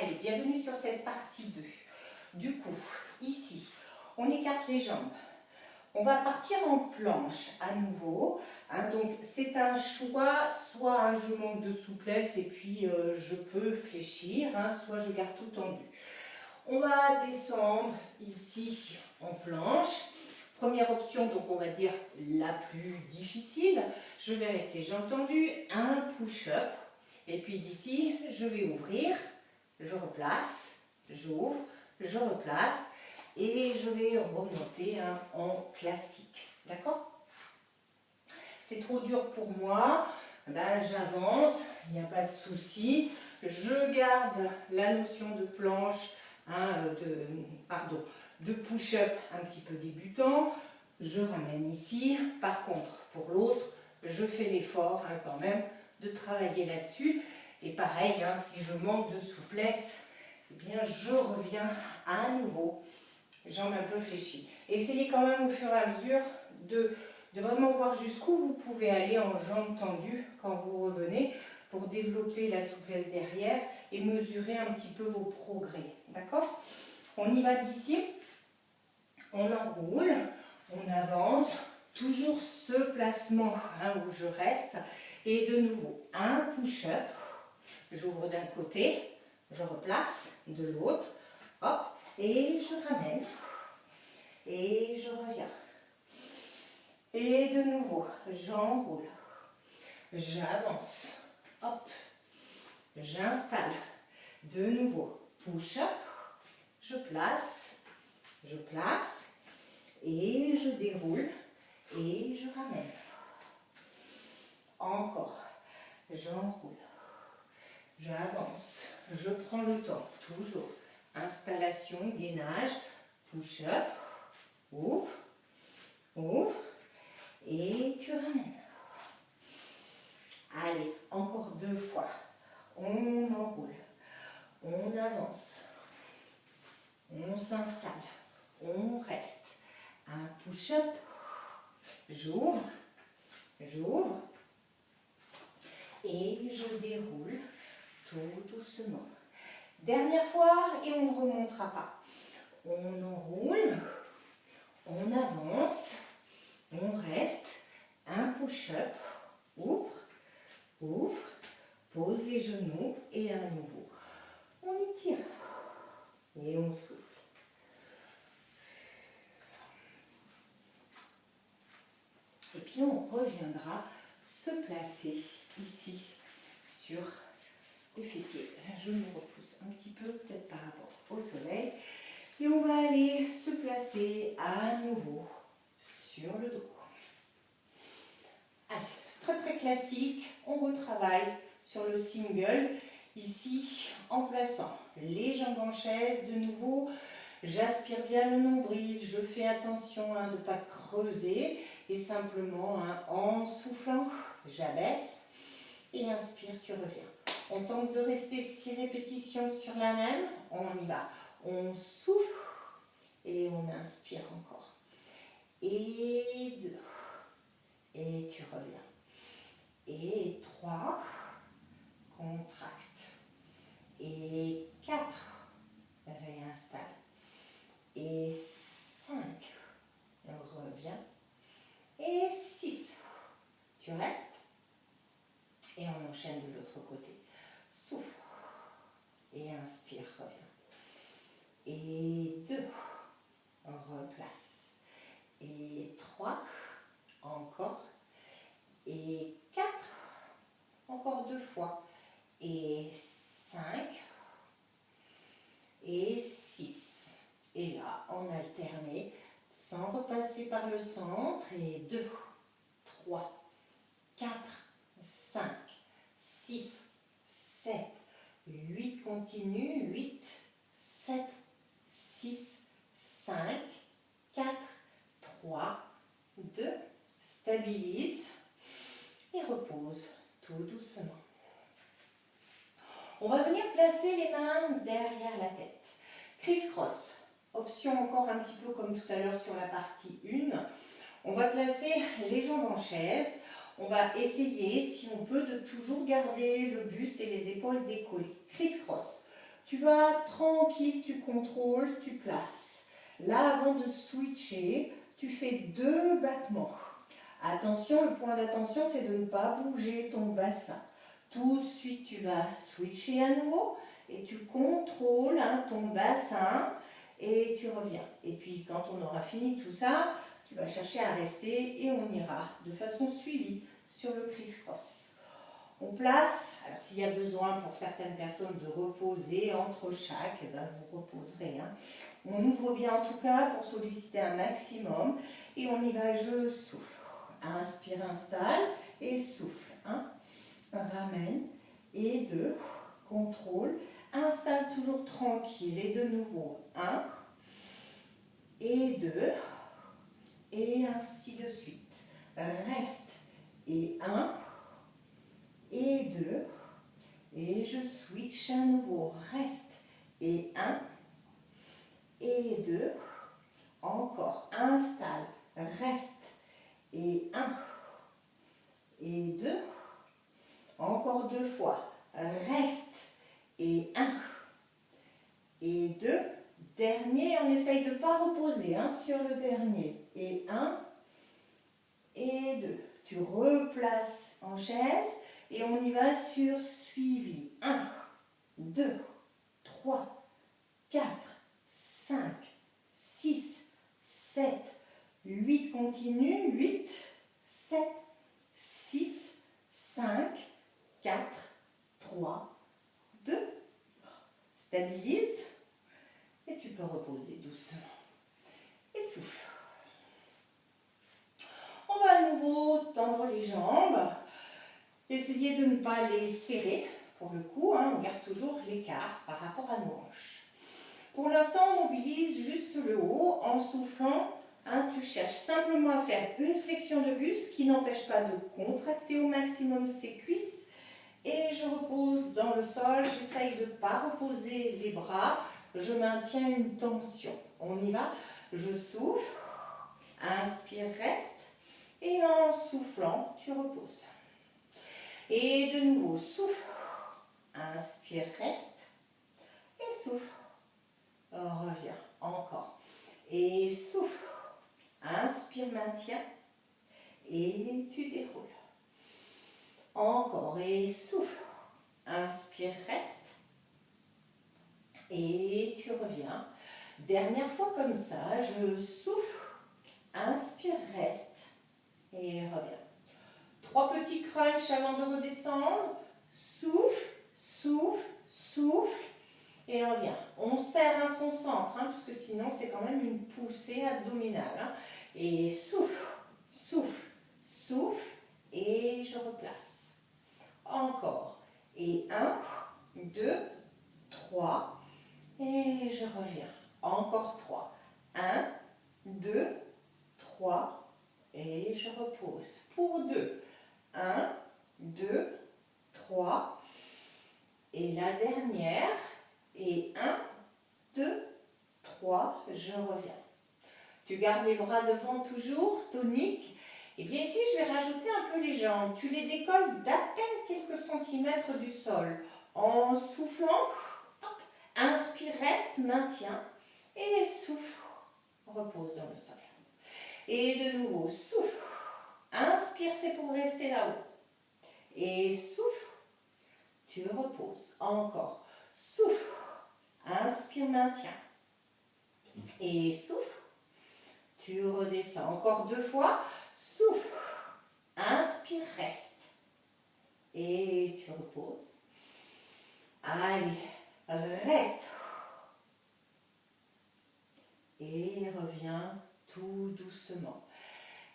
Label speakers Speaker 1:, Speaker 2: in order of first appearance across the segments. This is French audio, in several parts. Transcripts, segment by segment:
Speaker 1: Allez, bienvenue sur cette partie 2. Du coup, ici, on écarte les jambes. On va partir en planche à nouveau. Donc, c'est un choix, soit je manque de souplesse et puis je peux fléchir, soit je garde tout tendu. On va descendre ici en planche. Première option, donc on va dire la plus difficile. Je vais rester jambes tendues, un push-up. Et puis d'ici, je vais ouvrir, je replace, j'ouvre, je replace. Et je vais remonter en classique. D'accord? C'est trop dur pour moi. J'avance, il n'y a pas de souci. Je garde la notion de planche, de push-up un petit peu débutant. Je ramène ici. Par contre, pour l'autre, je fais l'effort quand même de travailler là-dessus. Et pareil, si je manque de souplesse, eh bien, je reviens à nouveau. Jambes un peu fléchies. Essayez quand même au fur et à mesure de vraiment voir jusqu'où vous pouvez aller en jambes tendues quand vous revenez pour développer la souplesse derrière et mesurer un petit peu vos progrès. D'accord? On y va d'ici. On enroule, on avance. Toujours ce placement où je reste. Et de nouveau, un push-up. J'ouvre d'un côté, je replace de l'autre. Hop. Et je ramène. Et je reviens. Et de nouveau, j'enroule. J'avance. Hop. J'installe. De nouveau, push-up. Je place. Et je déroule. Et je ramène. Encore. J'enroule. J'avance. Je prends le temps. Toujours. Installation, gainage, push-up, ouvre, et tu ramènes. Allez, encore 2 fois. On enroule, on avance, on s'installe, on reste. Un push-up, j'ouvre, et je déroule tout doucement. Dernière fois et on ne remontera pas. On enroule, on avance, on reste, un push-up, ouvre, pose les genoux et à nouveau. On étire et on souffle. Et puis on reviendra se placer ici sur le fessier. Je me repousse un petit peu, peut-être par rapport au soleil. Et on va aller se placer à nouveau sur le dos. Allez, très très classique. On retravaille sur le single. Ici, en plaçant les jambes en chaise. De nouveau, j'aspire bien le nombril. Je fais attention de ne pas creuser. Et simplement, en soufflant, j'abaisse. Et inspire, tu reviens. On tente de rester 6 répétitions sur la même. On y va. On souffle et on inspire encore. Et 2. Et tu reviens. Et 3. Contracte. Et 4. Réinstalle. Et 5. Reviens. Et 6. Tu restes. Et on enchaîne de l'autre côté. Souffle. Et inspire, reviens. Et 2. On replace. Et 3. Encore. Et 4. Encore 2 fois. Et 5. Et 6. Et là, on alterne sans repasser par le centre. Et 2, 3, 4, 5, 6, 7, 8. Continue. 8, 7, 6, 5, 4, 3, 2. Stabilise et repose tout doucement. On va venir placer les mains derrière la tête. Criss-cross. Option encore un petit peu comme tout à l'heure sur la partie 1. On va placer les jambes en chaise. On va essayer, si on peut, de toujours garder le buste et les épaules décollées. Criss-cross. Tu vas tranquille, tu contrôles, tu places. Là, avant de switcher, tu fais 2 battements. Attention, le point d'attention, c'est de ne pas bouger ton bassin. Tout de suite, tu vas switcher à nouveau et tu contrôles ton bassin et tu reviens. Et puis, quand on aura fini tout ça, tu vas chercher à rester et on ira de façon suivie sur le criss-cross. On place, alors s'il y a besoin pour certaines personnes de reposer entre chaque, vous reposerez. On ouvre bien en tout cas pour solliciter un maximum et on y va, je souffle. Inspire, installe et souffle. 1, ramène et 2, contrôle. Installe toujours tranquille et de nouveau 1 et 2 et ainsi de suite. Reste et 1 et 2 et je switch à nouveau. Reste et 1 et 2. Encore. Installe. Reste et 1 et 2. Encore 2 fois. Reste et 1 et 2. Dernier, on essaye de ne pas reposer sur le dernier. Et 1 et 2. Tu replaces en chaise et on y va sur suivi. 1, 2, 3, 4, 5, 6, 7, 8, continue. 8, 7, 6, 5, 4, 3, 2. Stabilise. Et tu peux reposer doucement. Et souffle. On va à nouveau tendre les jambes. Essayez de ne pas les serrer. Pour le coup, on garde toujours l'écart par rapport à nos hanches. Pour l'instant, on mobilise juste le haut en soufflant. Tu cherches simplement à faire une flexion de buste qui n'empêche pas de contracter au maximum ses cuisses. Et je repose dans le sol. J'essaye de ne pas reposer les bras. Je maintiens une tension. On y va. Je souffle. Inspire, reste. Et en soufflant, tu reposes. Et de nouveau, souffle. Inspire, reste. Et souffle. Reviens. Encore. Et souffle. Inspire, maintiens. Et tu déroules. Encore. Et souffle. Inspire, reste. Et tu reviens. Dernière fois comme ça, je souffle, inspire, reste et reviens. 3 petits crunchs avant de redescendre. Souffle, souffle, souffle et reviens. On serre son centre, parce que sinon c'est quand même une poussée abdominale. Et souffle, souffle, souffle et je replace. Encore. Et 1, 2, 3. Et je reviens. Encore 3. 1, 2, 3. Et je repose. Pour 2. 1, 2, 3. Et la dernière. Et 1, 2, 3. Je reviens. Tu gardes les bras devant toujours, tonique. Et bien ici, je vais rajouter un peu les jambes. Tu les décolles d'à peine quelques centimètres du sol. En soufflant. Inspire, reste, maintiens et souffle, repose dans le sol. Et de nouveau, souffle. Inspire, c'est pour rester là-haut. Et souffle, tu reposes. Encore, souffle. Inspire, maintiens. Et souffle, tu redescends. Encore 2 fois, souffle. Inspire, reste. Et tu reposes. Allez. Reste. Et reviens tout doucement.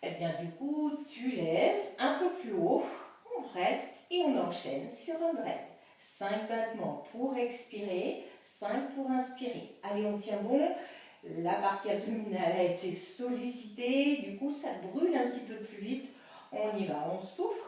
Speaker 1: Et bien du coup, tu lèves un peu plus haut. On reste et on enchaîne sur un dread. 5 battements pour expirer, 5 pour inspirer. Allez, on tient bon. La partie abdominale a été sollicitée. Du coup, ça brûle un petit peu plus vite. On y va, on souffle.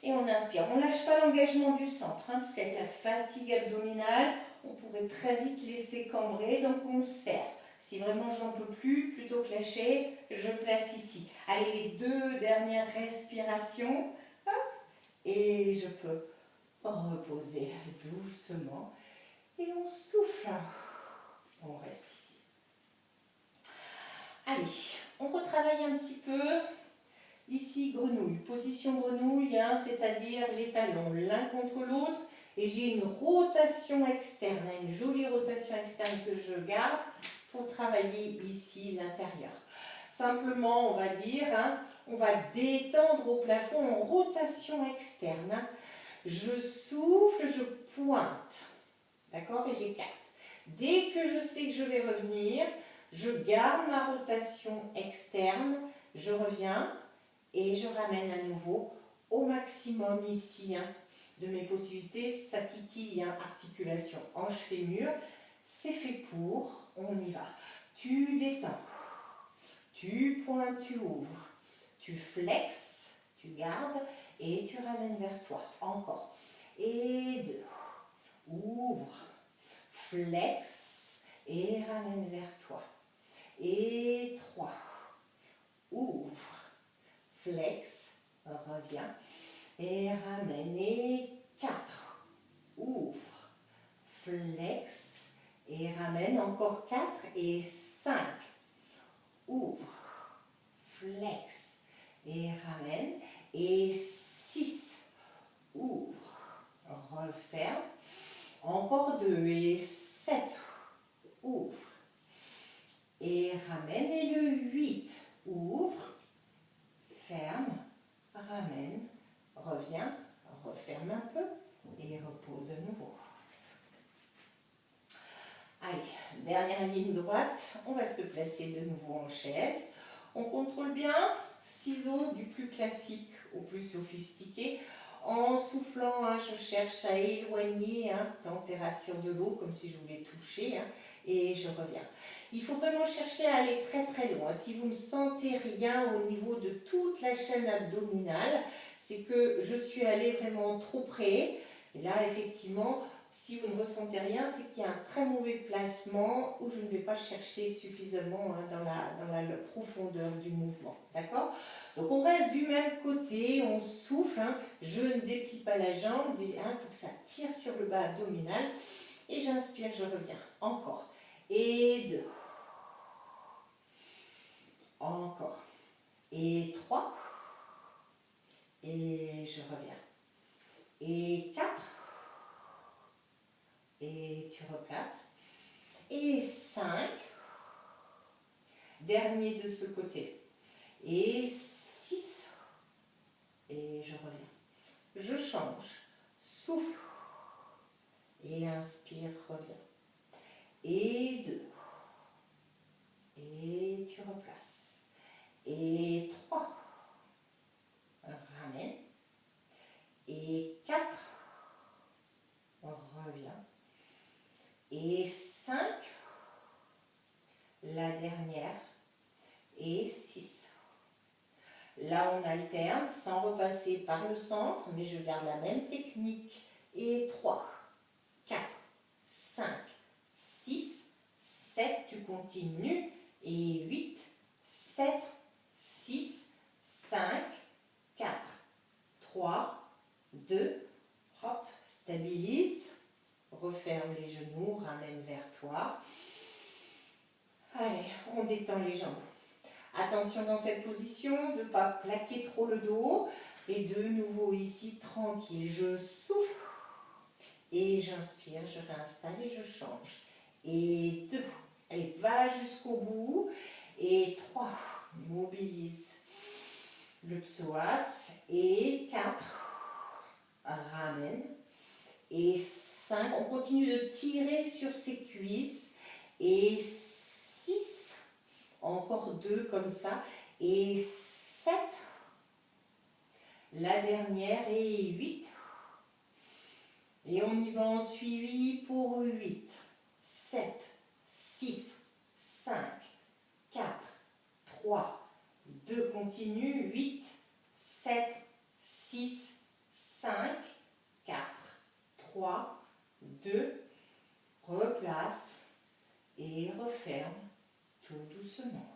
Speaker 1: Et on inspire. On ne lâche pas l'engagement du centre, parce qu'avec la fatigue abdominale, on pourrait très vite laisser cambrer, donc on serre. Si vraiment j'en peux plus, plutôt que lâcher, je place ici. Allez, les 2 dernières respirations. Hop, et je peux Reposez doucement et on souffle. On reste ici. Allez, on retravaille un petit peu. Ici, grenouille. Position grenouille, hein, c'est-à-dire les talons l'un contre l'autre. Et j'ai une rotation externe, une jolie rotation externe que je garde pour travailler ici l'intérieur. Simplement, on va dire, hein, on va détendre au plafond en rotation externe. Hein. Je souffle, je pointe. D'accord? Et j'écarte. Dès que je sais que je vais revenir, je garde ma rotation externe, je reviens et je ramène à nouveau au maximum ici hein, de mes possibilités. Ça titille, hein, articulation hanche-fémur. C'est fait pour, on y va. Tu détends, tu pointes, tu ouvres, tu flexes, tu gardes et tu ramènes vers toi. Encore. Et 2, ouvre, flex et ramène vers toi. Et 3, ouvre, flex, reviens et ramène. Et 4, ouvre, flex et ramène. Encore 4 et 5, ouvre, flex et ramène. Et 6, ouvre, referme. Encore 2 et 7, ouvre et ramène. Et le 8, ouvre, ferme, ramène, reviens, referme un peu et repose à nouveau. Allez, dernière ligne droite, on va se placer de nouveau en chaise. On contrôle bien, ciseaux du plus classique au plus sophistiqué. En soufflant, hein, je cherche à éloigner la température de l'eau, comme si je voulais toucher, hein, et je reviens. Il faut vraiment chercher à aller très très loin. Si vous ne sentez rien au niveau de toute la chaîne abdominale, c'est que je suis allée vraiment trop près. Et là, effectivement, si vous ne ressentez rien, c'est qu'il y a un très mauvais placement où je ne vais pas chercher suffisamment hein, dans la profondeur du mouvement. D'accord ? Donc on reste du même côté, on souffle, hein, je ne déplie pas la jambe, il faut que ça tire sur le bas abdominal. Et j'inspire, je reviens. Encore. Et 2. Encore. Et 3. Et je reviens. Et 4. Et tu replaces. Et 5. Dernier de ce côté. Et 6. Et je reviens. Je change. Souffle. Et inspire, reviens. Et 2. Et tu replaces. Et 3. Ramène. Et 4. Reviens. Et 5. La dernière. Et 6. Là, on alterne sans repasser par le centre, mais je garde la même technique. Et 3, 4, 5, 6, 7, tu continues. Et 8, 7, 6, 5, 4, 3, 2, hop, stabilise. Referme les genoux, ramène vers toi. Allez, on détend les jambes. Attention dans cette position de ne pas plaquer trop le dos. Et de nouveau ici, tranquille. Je souffle. Et j'inspire, je réinstalle et je change. Et 2. Allez, va jusqu'au bout. Et 3. Mobilise le psoas. Et 4. Ramène. Et 5. On continue de tirer sur ses cuisses. Et 6. Encore 2 comme ça. Et 7. La dernière. Et 8. Et on y va en suivi pour 8, 7, 6, 5, 4, 3, 2, continue, 8, 7, 6, 5, 4, 3, 2, replace et referme tout doucement.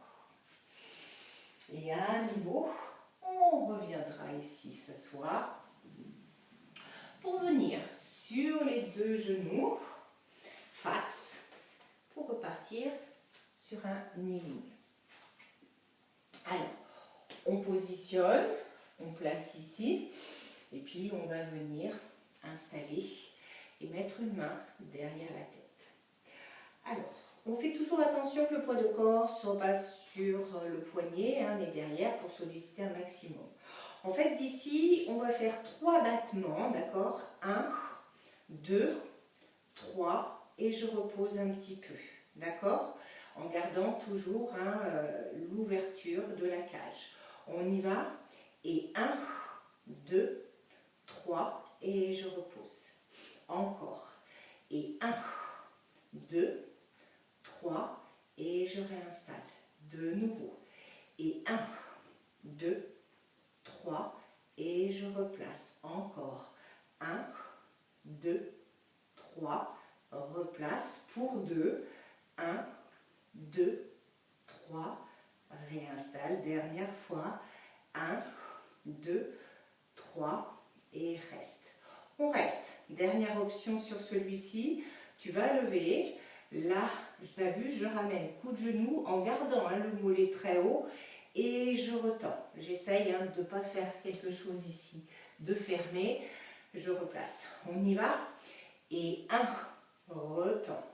Speaker 1: Et à nouveau, on reviendra ici s'asseoir pour venir deux genoux face pour repartir sur un kneeling. Alors, on positionne, on place ici et puis on va venir installer et mettre une main derrière la tête. Alors, on fait toujours attention que le poids de corps ne soit pas sur le poignet, mais derrière pour solliciter un maximum. En fait, d'ici, on va faire 3 battements, d'accord? 1, 2, 3, et je repose un petit peu, d'accord? En gardant toujours l'ouverture de la cage. On y va, et 1, 2, 3, et je repose. Encore, et 1, 2, 3, et je réinstalle. De nouveau, et 1, 2, 3, et je replace. Encore, 1, 2, 3, replace pour 2, 1, 2, 3, réinstalle, dernière fois, 1, 2, 3, et reste. On reste. Dernière option sur celui-ci, tu vas lever, là, tu as vu, je ramène coup de genou en gardant le mollet très haut et je retends. J'essaye de ne pas faire quelque chose ici, de fermer, je replace. On y va, et 1, retends,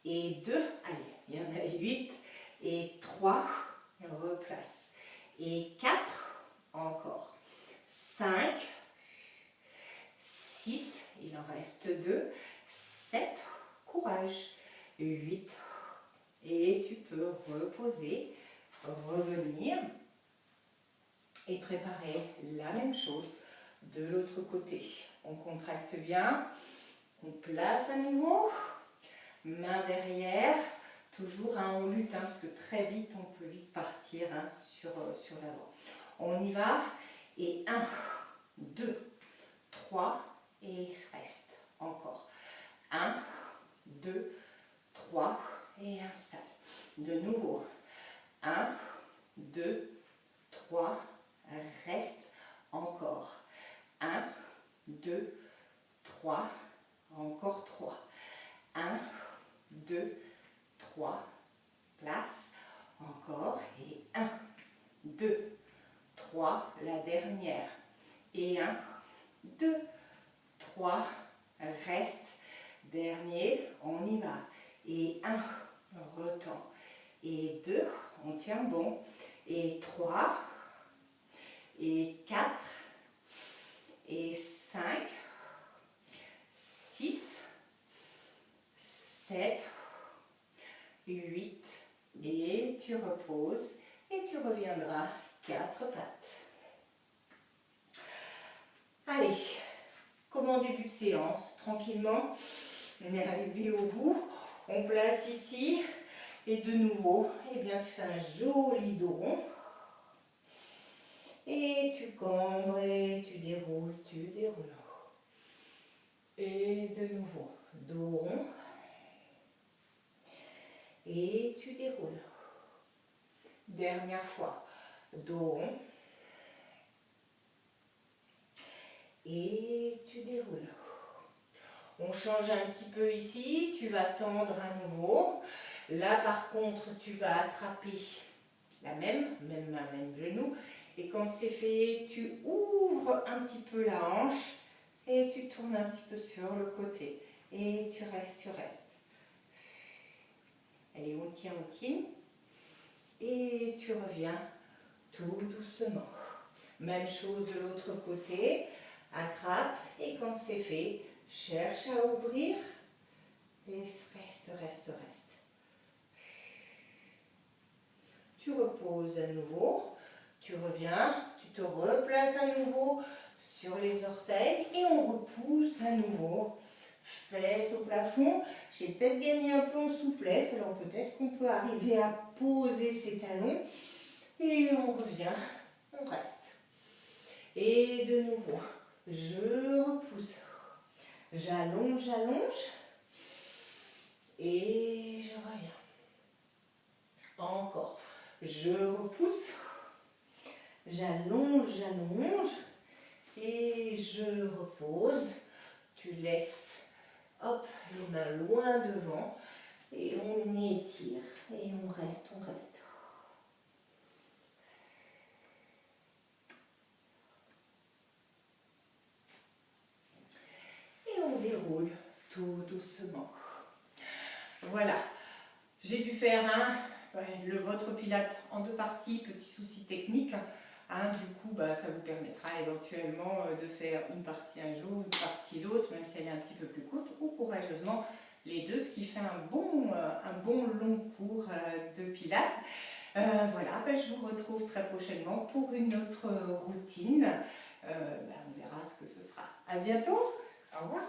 Speaker 1: et 2, allez, il y en a 8, et 3, replace, et 4, encore, 5, 6, il en reste 2, 7, courage, 8, et tu peux reposer, revenir et préparer la même chose de l'autre côté. On contracte bien, on place à nouveau, main derrière, toujours on lutte, parce que très vite on peut vite partir sur l'avant. On y va, et 1, 2, 3, et reste. Encore. 1, 2, 3, et installe. De nouveau. 1, 2, 3, reste. Encore. 1, 2, 3, encore 3. 1, 2, 3, place. Encore. Et 1, 2, 3, la dernière. Et 1, 2, 3, reste, dernier, on y va. Et 1, retend. Et 2, on tient bon. Et 3, et 4, et 5, 6, 7, 8, et tu reposes, et tu reviendras 4 pattes. Allez, comme en début de séance, tranquillement, on est arrivé au bout, on place ici, et de nouveau, eh bien, tu fais un joli dos rond, et tu cambres, et tu déroules, et de nouveau, dos rond, et tu déroules. Dernière fois, dos rond, et tu déroules. On change un petit peu ici, tu vas tendre à nouveau. Là par contre, tu vas attraper la même main, même genou. Et quand c'est fait, tu ouvres un petit peu la hanche et tu tournes un petit peu sur le côté. Et tu restes, Allez, on tient. Et tu reviens tout doucement. Même chose de l'autre côté. Attrape et quand c'est fait, cherche à ouvrir et reste. Tu reposes à nouveau, tu reviens, tu te replaces à nouveau sur les orteils et on repousse à nouveau. Fesses au plafond, j'ai peut-être gagné un peu en souplesse, alors peut-être qu'on peut arriver à poser ses talons et on revient, on reste. Et de nouveau, je repousse, j'allonge et je reviens. Encore, je repousse, j'allonge et je repose. Tu laisses Hop, les mains loin devant. Et on étire. Et on reste, on reste. Et on déroule tout doucement. Voilà. J'ai dû faire votre pilate en 2 parties, petit souci technique. Du coup, ça vous permettra éventuellement de faire une partie un jour, une partie l'autre, même si elle est un petit peu plus courte, ou courageusement les deux, ce qui fait un bon long cours de pilates. Voilà, je vous retrouve très prochainement pour une autre routine. On verra ce que ce sera. À bientôt. Au revoir.